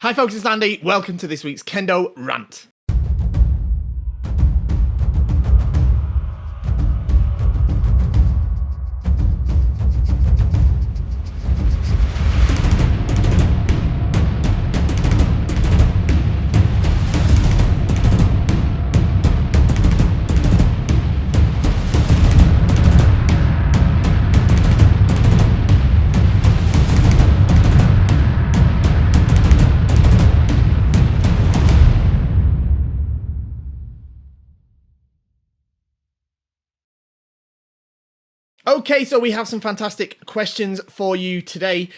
Hi folks, it's Andy. Welcome to this week's Kendo Rant. Okay, so we have some fantastic questions for you today.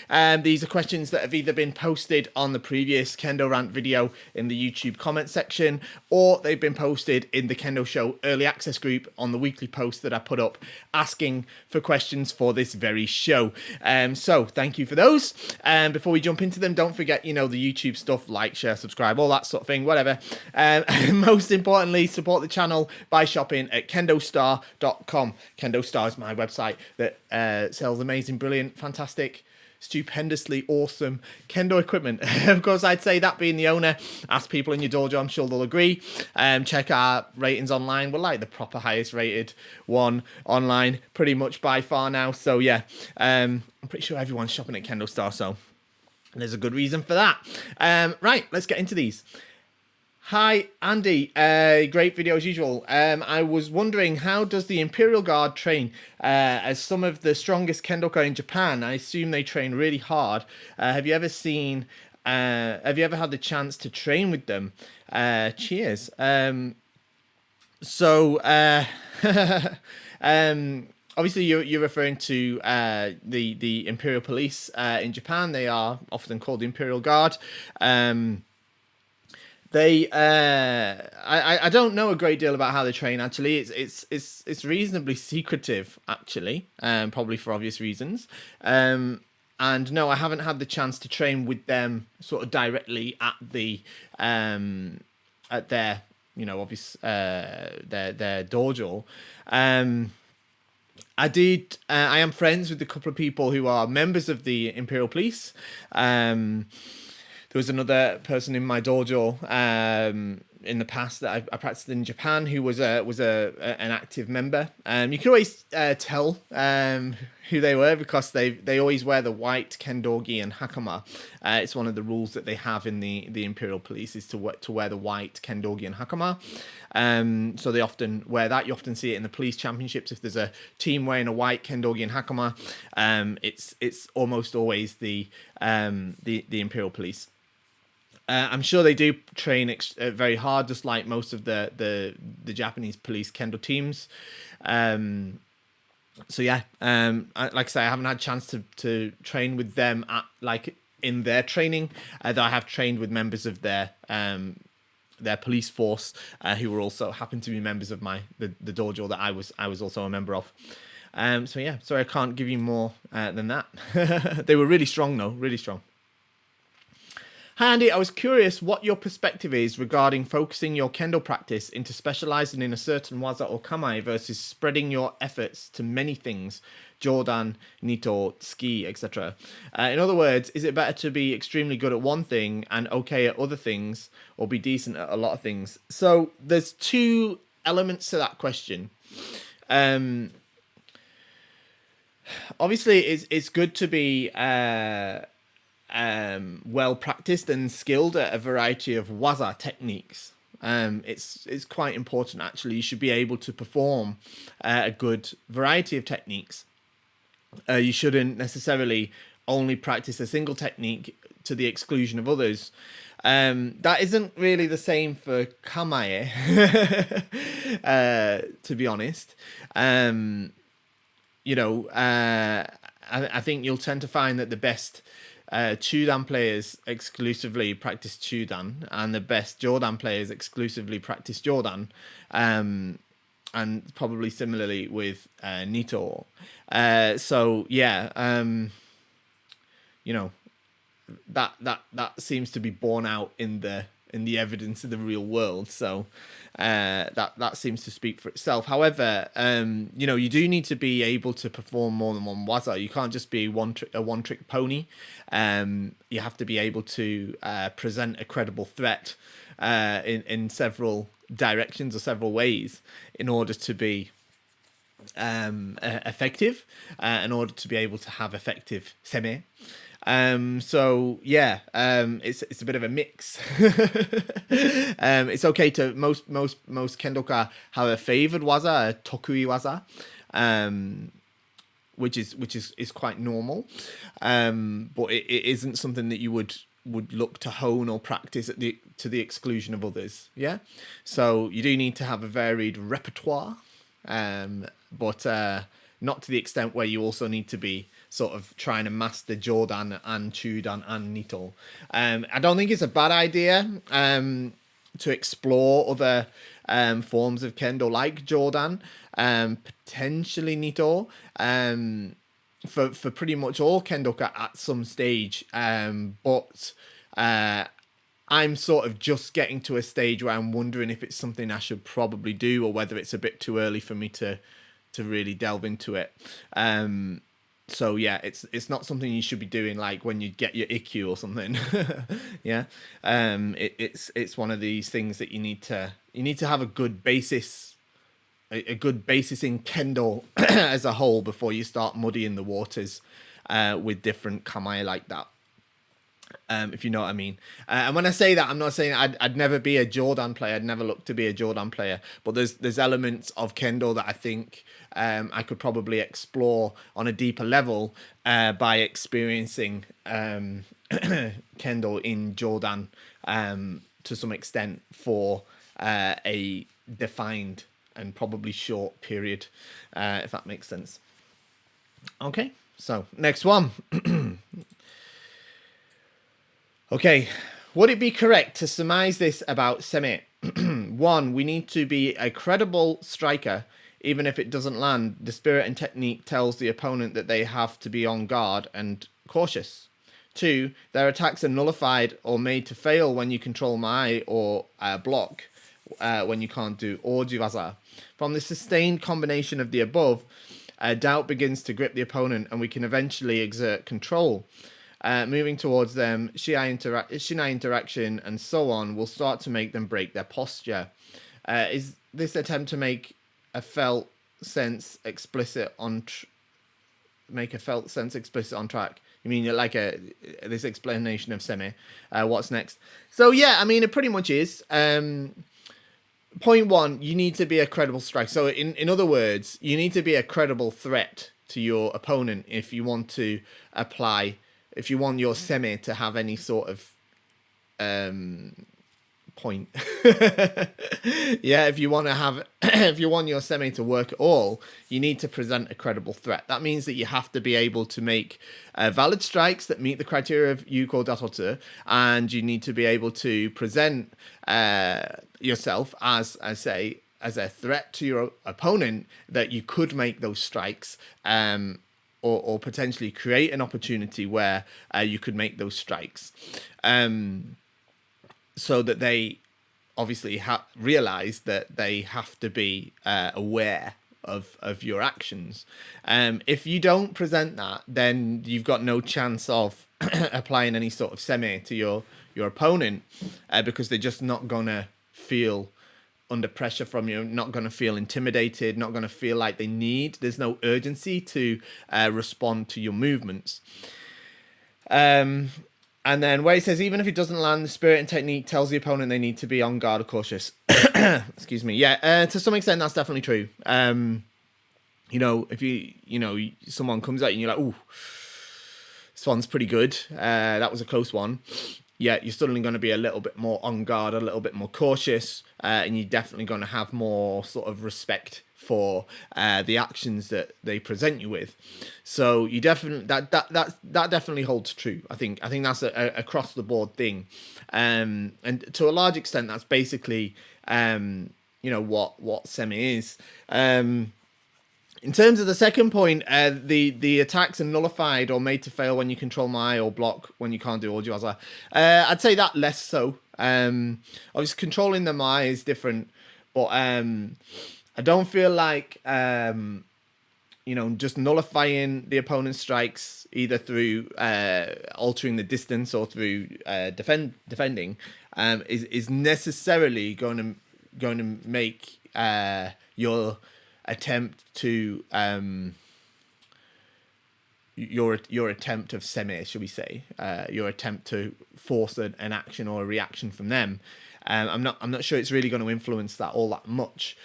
These are questions that have either been posted on the previous Kendo Rant video in the YouTube comment section, or they've been posted in the Kendo Show Early Access group on the weekly post that I put up asking for questions for this very show. So thank you for those. Before we jump into them, don't forget, the YouTube stuff, like, share, subscribe, all that sort of thing, whatever. Most importantly, support the channel by shopping at KendoStar.com. KendoStar is my website that sells amazing, brilliant, fantastic, stupendously awesome Kendo equipment. Of course, I'd say that being the owner, ask people in your dojo, I'm sure they'll agree. Check our ratings online. We're like the proper highest rated one online pretty much by far now. So yeah, I'm pretty sure everyone's shopping at KendoStar, so there's a good reason for that. Right, let's get into these. Hi, Andy. Great video as usual. I was wondering, how does the Imperial Guard train? As some of the strongest Kendoka in Japan, I assume they train really hard. Have you ever had the chance to train with them? Cheers. Obviously, you're referring to the Imperial Police in Japan. They are often called the Imperial Guard. I don't know a great deal about how they train. Actually, it's reasonably secretive. Actually, probably for obvious reasons. And no, I haven't had the chance to train with them sort of directly at their obvious their dojo. I am friends with a couple of people who are members of the Imperial Police. There was another person in my dojo in the past that I practiced in Japan who was an active member. You can always tell who they were because they always wear the white kendogi and hakama. It's one of the rules that they have in the Imperial Police is to wear the white kendogi and hakama. So they often wear that. You often see it in the police championships. If there's a team wearing a white kendogi and hakama, it's almost always the Imperial Police. I'm sure they do train very hard, just like most of the Japanese police kendo teams. So yeah, like I say, I haven't had a chance to train with them in their training. Though I have trained with members of their police force who were also happened to be members of the dojo that I was also a member of. So yeah, sorry I can't give you more than that. They were really strong though, really strong. Hi Andy, I was curious what your perspective is regarding focusing your kendo practice into specializing in a certain waza or kamae versus spreading your efforts to many things, jodan, nito, tsuki, etc. In other words, is it better to be extremely good at one thing and okay at other things, or be decent at a lot of things? So there's two elements to that question. Obviously, it's good to be well practiced and skilled at a variety of waza techniques. It's quite important actually. You should be able to perform a good variety of techniques. You shouldn't necessarily only practice a single technique to the exclusion of others. That isn't really the same for kamae, to be honest. I think you'll tend to find that the best Chudan players exclusively practice Chudan, and the best Jodan players exclusively practice Jodan, and probably similarly with Nito. So yeah, that seems to be borne out in the in the evidence of the real world. So that seems to speak for itself. However, you know, you do need to be able to perform more than one waza. You can't just be a one-trick pony. You have to be able to present a credible threat in several directions or several ways in order to be effective, in order to be able to have effective seme. So yeah, it's a bit of a mix. It's okay to most kendoka have a favored waza, a tokui waza, which is quite normal, but it isn't something that you would look to hone or practice to the exclusion of others. Yeah, so you do need to have a varied repertoire, but not to the extent where you also need to be sort of trying to master Jodan and Chudan and Nito. I don't think it's a bad idea to explore other forms of Kendo like Jodan, potentially Nito, for pretty much all Kendoka at some stage. But I'm sort of just getting to a stage where I'm wondering if it's something I should probably do or whether it's a bit too early for me to really delve into it. So yeah, it's not something you should be doing like when you get your IQ or something. Yeah, it's one of these things that you need to have a good basis, a good basis in Kendo as a whole before you start muddying the waters with different kamae like that. If you know what I mean. And when I say that, I'm not saying I'd never be a Jodan player. I'd never look to be a Jodan player. But there's elements of Kendo that I think I could probably explore on a deeper level by experiencing Kendo in Jodan to some extent for a defined and probably short period, if that makes sense. Okay, so next one. Okay, would it be correct to surmise this about Seme? 1, we need to be a credible striker, even if it doesn't land. The spirit and technique tells the opponent that they have to be on guard and cautious. 2, their attacks are nullified or made to fail when you control Mai or block, when you can't do Ojiwaza. From the sustained combination of the above, doubt begins to grip the opponent and we can eventually exert control. Moving towards them, Shinai interaction, and so on will start to make them break their posture. Is this attempt to make a felt sense explicit on track? You mean like this explanation of Seme? What's next? So yeah, I mean it pretty much is. Point 1, you need to be a credible striker. So in other words, you need to be a credible threat to your opponent if you want to apply. If you want your Seme to have any sort of point. Yeah, if you want your Seme to work at all, you need to present a credible threat. That means that you have to be able to make valid strikes that meet the criteria of Yuko Datotsu, and you need to be able to present yourself as a threat to your opponent that you could make those strikes, or potentially create an opportunity where you could make those strikes, so that they obviously realize that they have to be aware of your actions. If you don't present that, then you've got no chance of applying any sort of Seme to your opponent, because they're just not gonna feel under pressure from you, not going to feel intimidated, not going to feel like there's no urgency to respond to your movements. And then where it says, even if it doesn't land, the spirit and technique tells the opponent they need to be on guard or cautious. Excuse me. Yeah, to some extent, that's definitely true. You know, if someone comes at you and you're like, ooh, this one's pretty good. That was a close one. Yeah, you're suddenly going to be a little bit more on guard, a little bit more cautious, and you're definitely going to have more sort of respect for the actions that they present you with. So you definitely that definitely holds true. I think that's a across the board thing, and to a large extent, that's basically what Seme is. In terms of the second point, the attacks are nullified or made to fail when you control Mai or block when you can't do Ojiwaza. I'd say that less so. Obviously, controlling the Mai is different, but I don't feel like just nullifying the opponent's strikes either through altering the distance or through defending is necessarily going to make your attempt to your attempt of Seme, shall we say, your attempt to force an action or a reaction from them. I'm not sure it's really going to influence that all that much.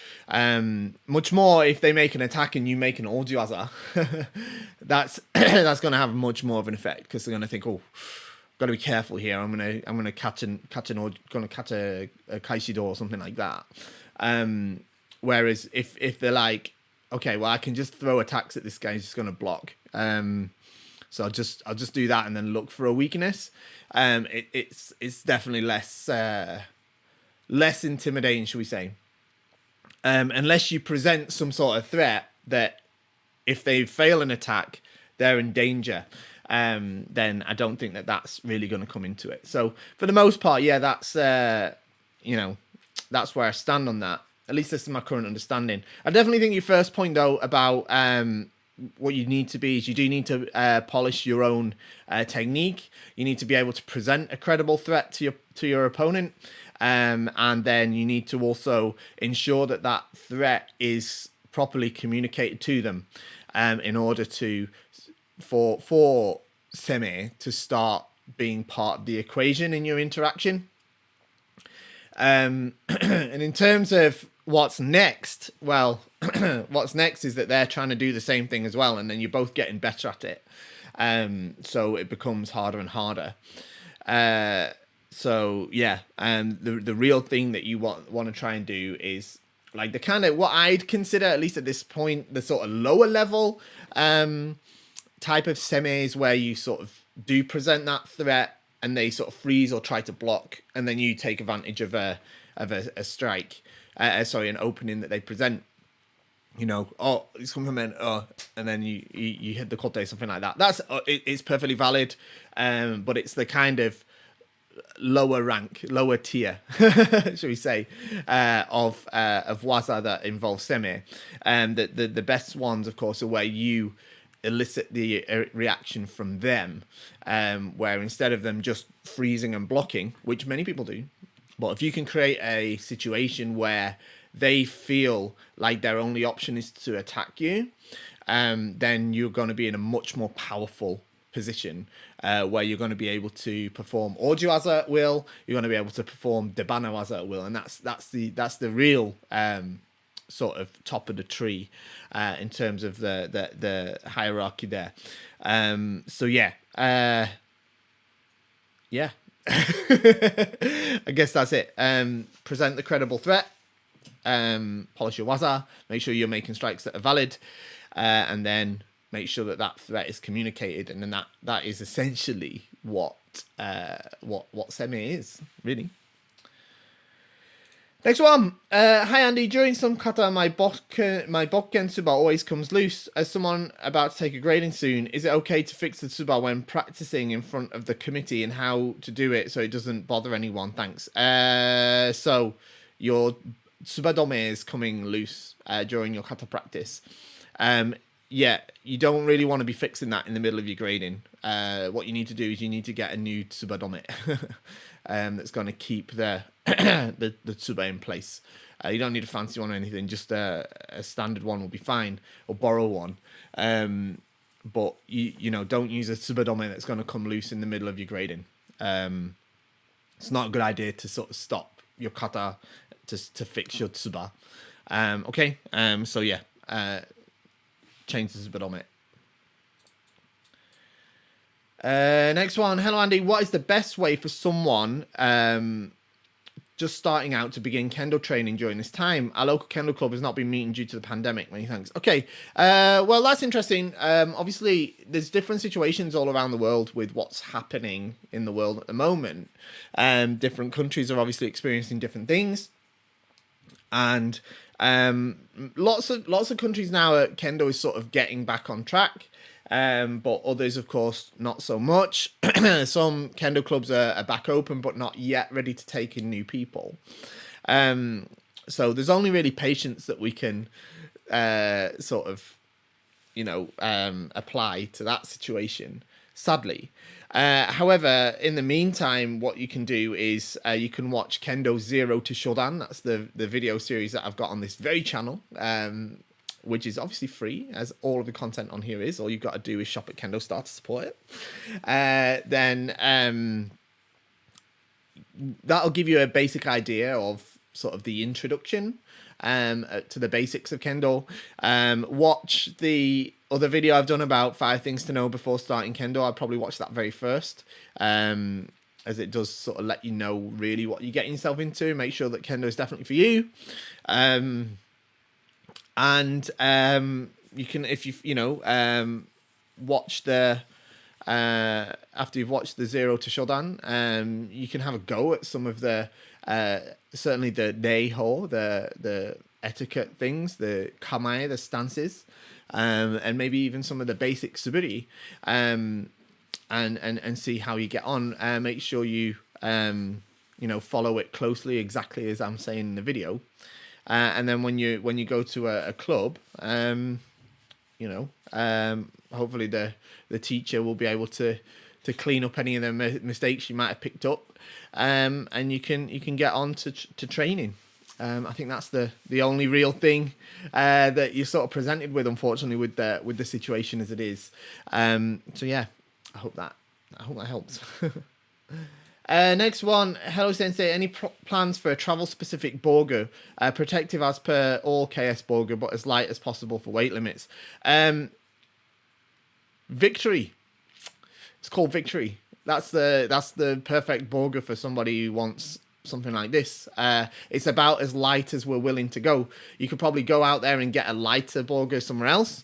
Much more if they make an attack and you make an Orjuaza. that's going to have much more of an effect, because they're going to think, oh, got to be careful here. I'm gonna catch a Kaishido or something like that. Whereas if they're like, okay, well, I can just throw attacks at this guy, he's just going to block. So I'll just do that and then look for a weakness. It's definitely less intimidating, shall we say? Unless you present some sort of threat that if they fail an attack, they're in danger. Then I don't think that's really going to come into it. So for the most part, yeah, that's that's where I stand on that. At least this is my current understanding. I definitely think your first point, though, about what you need to be is you do need to polish your own technique. You need to be able to present a credible threat to your opponent, and then you need to also ensure that threat is properly communicated to them, in order for Seme to start being part of the equation in your interaction. And in terms of what's next, well, what's next is that they're trying to do the same thing as well, and then you're both getting better at it. So it becomes harder and harder. So yeah, the real thing that you want to try and do is like the kind of what I'd consider, at least at this point, the sort of lower level type of semis where you sort of do present that threat and they sort of freeze or try to block, and then you take advantage of a strike, an opening that they present. It's compliment, and then you hit the kote, something like that. That's it's perfectly valid, but it's the kind of lower rank, lower tier, shall we say, of waza that involves Seme. The best ones, of course, are where you elicit the reaction from them, where instead of them just freezing and blocking, which many people do, but if you can create a situation where they feel like their only option is to attack you, then you're going to be in a much more powerful position, where you're going to be able to perform Orjuaza at will, you're going to be able to perform Debanawaza at will, and that's the real sort of top of the tree in terms of the hierarchy there. So yeah. I guess that's it. Present the credible threat, polish your waza, make sure you're making strikes that are valid, and then make sure that threat is communicated, and then that is essentially what Seme is, really. Next one. Hi Andy, during some kata my bokken tsuba always comes loose. As someone about to take a grading soon, is it okay to fix the tsuba when practicing in front of the committee, and how to do it so it doesn't bother anyone? Thanks. So your tsuba dome is coming loose during your kata practice. Yeah, you don't really want to be fixing that in the middle of your grading. What you need to do is you need to get a new tsuba dome that's going to keep the tsuba in place. You don't need a fancy one or anything, just a standard one will be fine, or borrow one. But you don't use a tsuba dome that's going to come loose in the middle of your grading. It's not a good idea to sort of stop your kata to fix your tsuba. Okay, so yeah, change the tsuba dome. Next one. Hello Andy, what is the best way for someone just starting out to begin kendo training during this time? Our local kendo club has not been meeting due to the pandemic. Many thanks. Okay, well that's interesting. Obviously there's different situations all around the world with what's happening in the world at the moment. Different countries are obviously experiencing different things, and lots of countries now, kendo is sort of getting back on track. but others, of course, not so much. Some Kendo clubs are back open, but not yet ready to take in new people. So there's only really patience that we can sort of, apply to that situation, sadly. However, in the meantime, what you can do is you can watch Kendo Zero to Shodan. That's the video series that I've got on this very channel, which is obviously free, as all of the content on here is. All you've got to do is shop at KendoStar to support it. Then that'll give you a basic idea of sort of the introduction to the basics of Kendo. Watch the other video I've done about 5 things to know before starting Kendo. I'd probably watch that very first, as it does sort of let you know really what you're getting yourself into. Make sure that Kendo is definitely for you. You can, if watch the after you've watched the Zero to Shodan, you can have a go at some of the certainly the Neiho, the etiquette things, the kamae, the stances, and maybe even some of the basic suburi, and see how you get on. Make sure you follow it closely, exactly as I'm saying in the video. And then when you go to a club, hopefully the teacher will be able to clean up any of the mistakes you might have picked up, and you can get on to training. I think that's the only real thing that you're sort of presented with, unfortunately, with the situation as it is. So yeah, I hope that helps. Next one, hello Sensei, any plans for a travel-specific Bogu, protective as per all KS Bogu, but as light as possible for weight limits? Victory. It's called Victory. That's the perfect Bogu for somebody who wants something like this. It's about as light as we're willing to go. You could probably go out there and get a lighter Bogu somewhere else.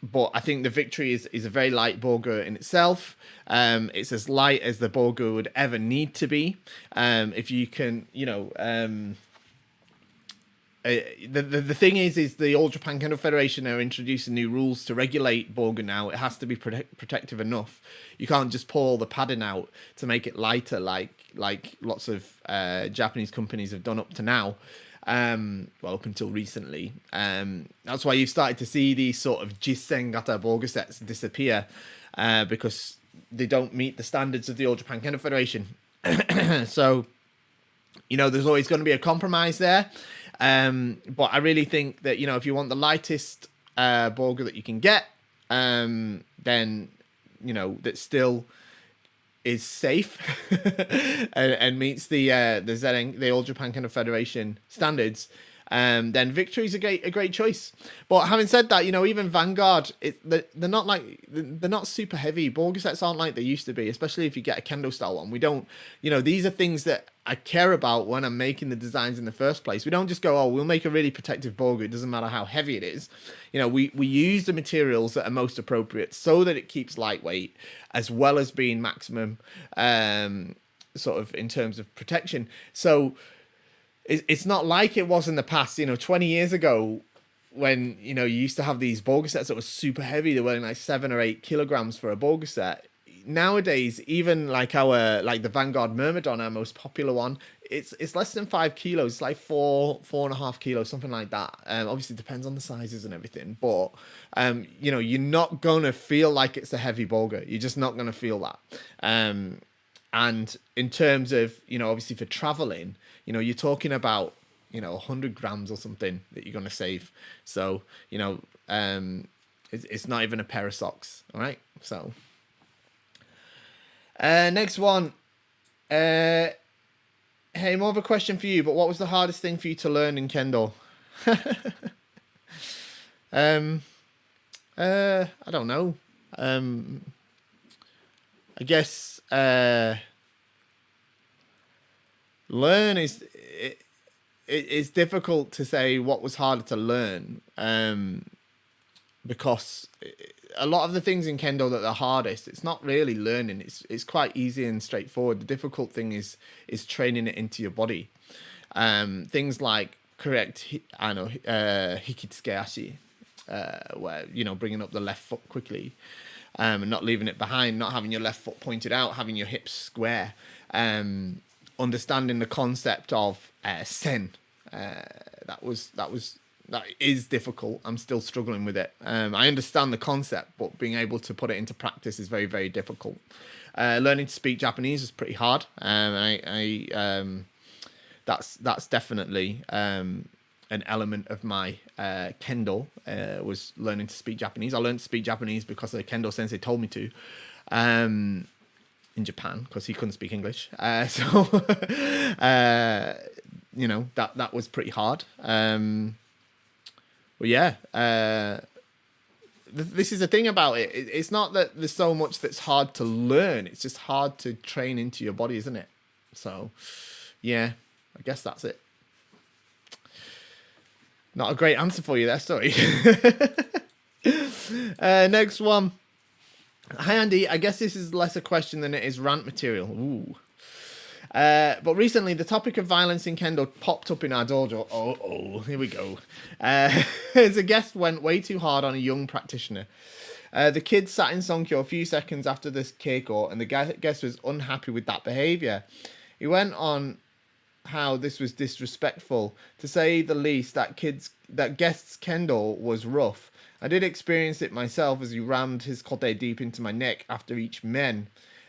But I think the Victory is a very light Bogu in itself. It's as light as the Bogu would ever need to be. If you can, the thing is the All Japan Kendo Federation are introducing new rules to regulate Bogu now. It has to be protective enough. You can't just pull the padding out to make it lighter, like lots of Japanese companies have done up to now. Up until recently. That's why you've started to see these sort of Jisen Gata Bogu sets disappear, because they don't meet the standards of the All Japan Kendo Federation. So, there's always going to be a compromise there. But I really think that, if you want the lightest Bogu that you can get, then, that still is safe and meets the All Japan Kendo Federation standards, then Victory is a great choice. But having said that, even Vanguard, they're not super heavy. Bogu sets aren't like they used to be, especially if you get a Kendo style one. We don't, these are things that I care about when I'm making the designs in the first place. We don't just go, we'll make a really protective Bogu. It doesn't matter how heavy it is. We use the materials that are most appropriate so that it keeps lightweight, as well as being maximum, sort of in terms of protection. So it's not like it was in the past, 20 years ago, when, you used to have these Bogu sets that were super heavy. They were like 7 or 8 kilograms for a Bogu set. Nowadays, even like the Vanguard Myrmidon, our most popular one, it's less than 5 kilos. It's like 4.5 kilos, something like that. Obviously, it depends on the sizes and everything. But, you're not going to feel like it's a heavy Bogu. You're just not going to feel that. And in terms of, obviously for traveling, you're talking about, 100 grams or something that you're going to save. So, it's not even a pair of socks. All right. So, next one. Hey, more of a question for you, but what was the hardest thing for you to learn in Kendo? I don't know. I guess learn is it's difficult to say what was harder to learn, because a lot of the things in Kendo that are hardest, it's not really learning. It's quite easy and straightforward. The difficult thing is training it into your body. Things like correct hikitsuke ashi, where, you know, bringing up the left foot quickly, and not leaving it behind, not having your left foot pointed out, having your hips square, understanding the concept of sen. That is difficult. I'm still struggling with it. I understand the concept, but being able to put it into practice is very, very difficult. Learning to speak Japanese is pretty hard. That's definitely an element of my Kendo, was learning to speak Japanese. I learned to speak Japanese because the Kendo sensei told me to, in Japan, because he couldn't speak English. You know, that was pretty hard. But yeah, this is the thing about it. It's not that there's so much that's hard to learn. It's just hard to train into your body, isn't it? So, yeah, I guess that's it. Not a great answer for you there, sorry. Next one. Hi, Andy. I guess this is less a question than it is rant material. Ooh. But recently, the topic of violence in Kendo popped up in our dojo. Oh, here we go. As a guest went way too hard on a young practitioner. The kid sat in Sonkyo a few seconds after this keiko, and the guest was unhappy with that behaviour. He went on how this was disrespectful, to say the least. That guest's Kendo was rough. I did experience it myself as he rammed his kote deep into my neck after each men.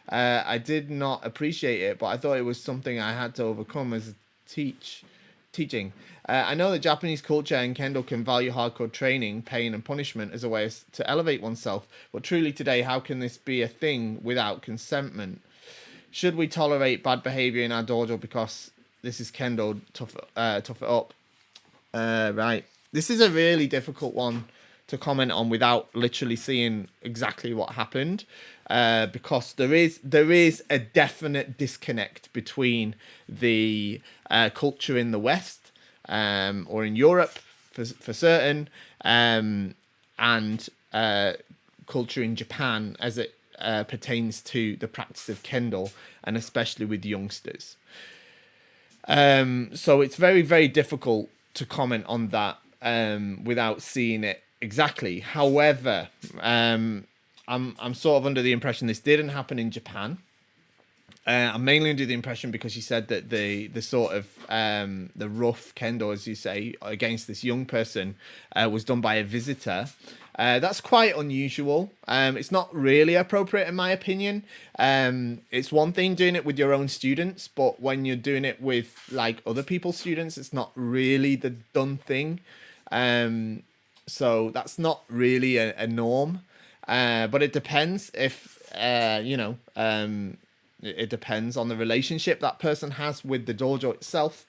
I did not appreciate it, but I thought it was something I had to overcome as teaching. I know that Japanese culture and Kendo can value hardcore training, pain and punishment as a way to elevate oneself, but truly today, how can this be a thing without consentment? Should we tolerate bad behavior in our dojo because this is Kendo? Tough it up. Right. This is a really difficult one to comment on without literally seeing exactly what happened, because there is a definite disconnect between the culture in the West, or in Europe for certain, and culture in Japan as it pertains to the practice of Kendo, and especially with youngsters. So it's very, very difficult to comment on that without seeing it exactly. However, I'm sort of under the impression this didn't happen in Japan. I'm mainly under the impression because you said that the sort of the rough Kendo, as you say, against this young person was done by a visitor. That's quite unusual. It's not really appropriate in my opinion. It's one thing doing it with your own students, but when you're doing it with like other people's students, it's not really the done thing. So that's not really a norm. But it depends if, it depends on the relationship that person has with the dojo itself.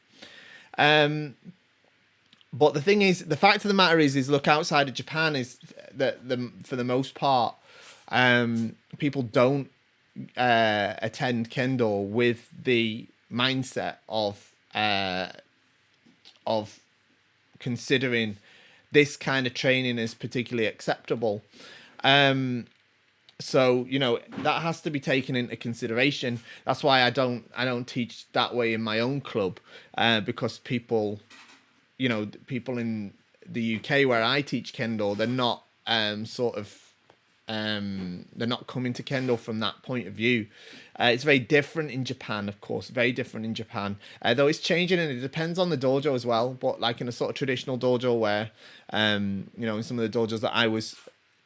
But the thing is, the fact of the matter is look, outside of Japan is that for the most part, people don't attend Kendo with the mindset of considering this kind of training as particularly acceptable. So, that has to be taken into consideration. That's why I don't teach that way in my own club, because people in the UK where I teach Kendo, they're not they're not coming to Kendo from that point of view. It's very different in Japan, of course, very different in Japan, though it's changing, and it depends on the dojo as well. But like in a sort of traditional dojo where, in some of the dojos that I was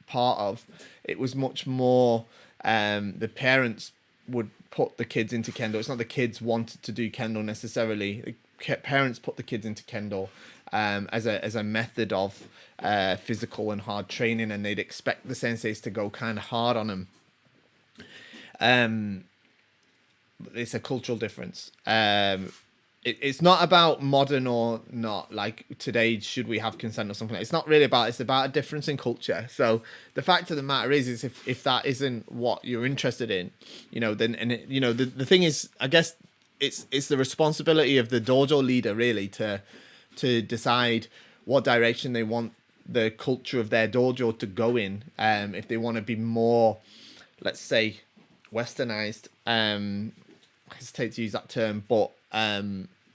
part of, it was much more the parents would put the kids into Kendo. It's not the kids wanted to do Kendo necessarily. The parents put the kids into Kendo as a method of physical and hard training, and they'd expect the senseis to go kind of hard on them. It's a cultural difference. It's not about modern or not, like today should we have consent or something. It's not really about, it's about a difference in culture. So the fact of the matter is if that isn't what you're interested in, then, and the thing is, I guess it's the responsibility of the dojo leader really to decide what direction they want the culture of their dojo to go in. If they want to be more, let's say, westernized, I hesitate to use that term, but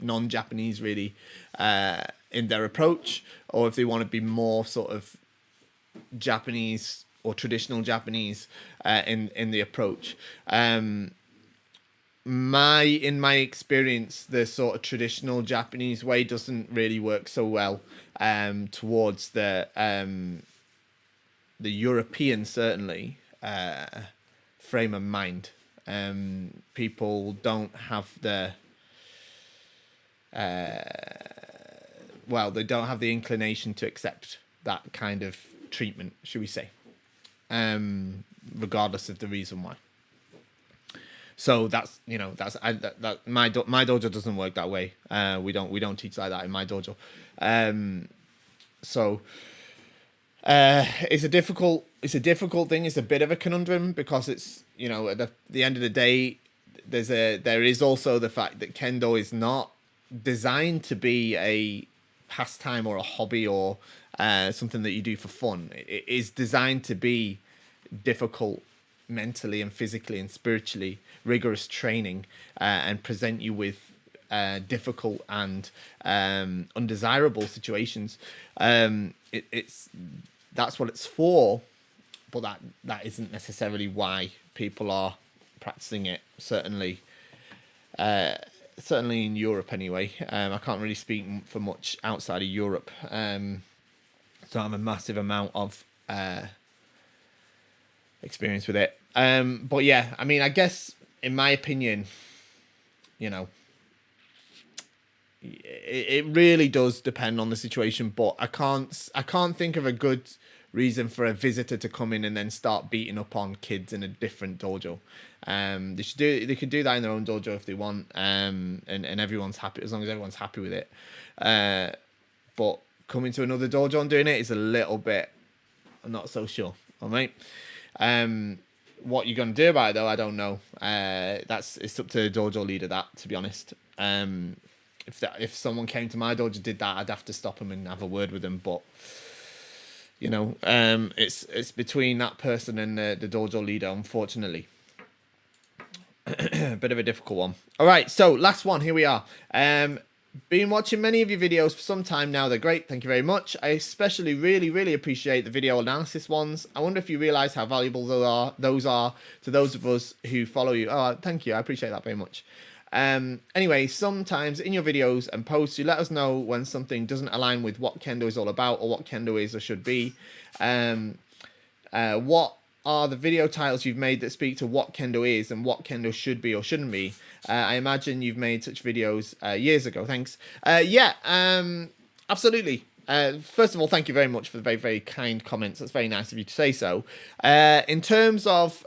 non-Japanese really, in their approach, or if they want to be more sort of Japanese or traditional Japanese in the approach. In my experience, the sort of traditional Japanese way doesn't really work so well towards the European, certainly, frame of mind. People don't have the they don't have the inclination to accept that kind of treatment, should we say, regardless of the reason why. So that's my dojo doesn't work that way. We don't teach like that in my dojo. It's a difficult thing. It's a bit of a conundrum because it's, at the end of the day, there is also the fact that Kendo is not designed to be a pastime or a hobby or something that you do for fun. It is designed to be difficult mentally and physically and spiritually, rigorous training, and present you with difficult and undesirable situations. It's that's what it's for, but that isn't necessarily why people are practicing it. Certainly in Europe anyway. I can't really speak for much outside of Europe. So I have a massive amount of experience with it. But yeah, I mean, I guess in my opinion, it really does depend on the situation, but I can't think of a good reason for a visitor to come in and then start beating up on kids in a different dojo. They could do that in their own dojo if they want, and everyone's happy, as long as everyone's happy with it. But coming to another dojo and doing it is a little bit, I'm not so sure. All right. What you're gonna do about it though, I don't know. It's up to the dojo leader, that, to be honest. If someone came to my dojo and did that, I'd have to stop them and have a word with them. But it's between that person and the dojo leader, unfortunately. Bit of a difficult one. All right, so last one. Here we are. Been watching many of your videos for some time now. They're great. Thank you very much. I especially really appreciate the video analysis ones. I wonder if you realize how valuable those are to those of us who follow you. Oh, thank you. I appreciate that very much. Anyway, sometimes in your videos and posts, you let us know when something doesn't align with what Kendo is all about or what Kendo is or should be. What are the video titles you've made that speak to what Kendo is and what Kendo should be or shouldn't be? I imagine you've made such videos years ago. Thanks. Absolutely. First of all, thank you very much for the very, very kind comments. That's very nice of you to say so. In terms of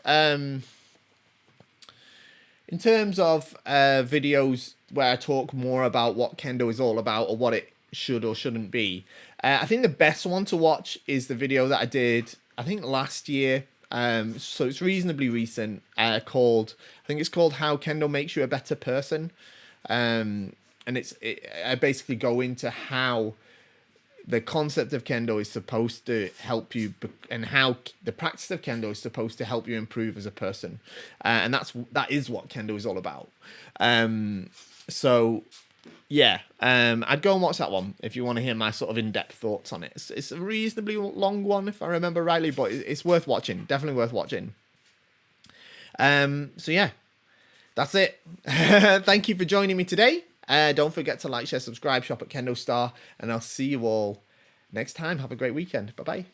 videos where I talk more about what Kendo is all about or what it should or shouldn't be, I think the best one to watch is the video that I did, I think last year. So it's reasonably recent, I think it's called How Kendo Makes You a Better Person. And I basically go into how the concept of Kendo is supposed to help you and how the practice of Kendo is supposed to help you improve as a person. And that is what Kendo is all about. So yeah, I'd go and watch that one if you want to hear my sort of in-depth thoughts on it. It's a reasonably long one, if I remember rightly, but it's worth watching. Definitely worth watching. So yeah, that's it. Thank you for joining me today. Don't forget to like, share, subscribe, shop at KendoStar, and I'll see you all next time. Have a great weekend. Bye-bye.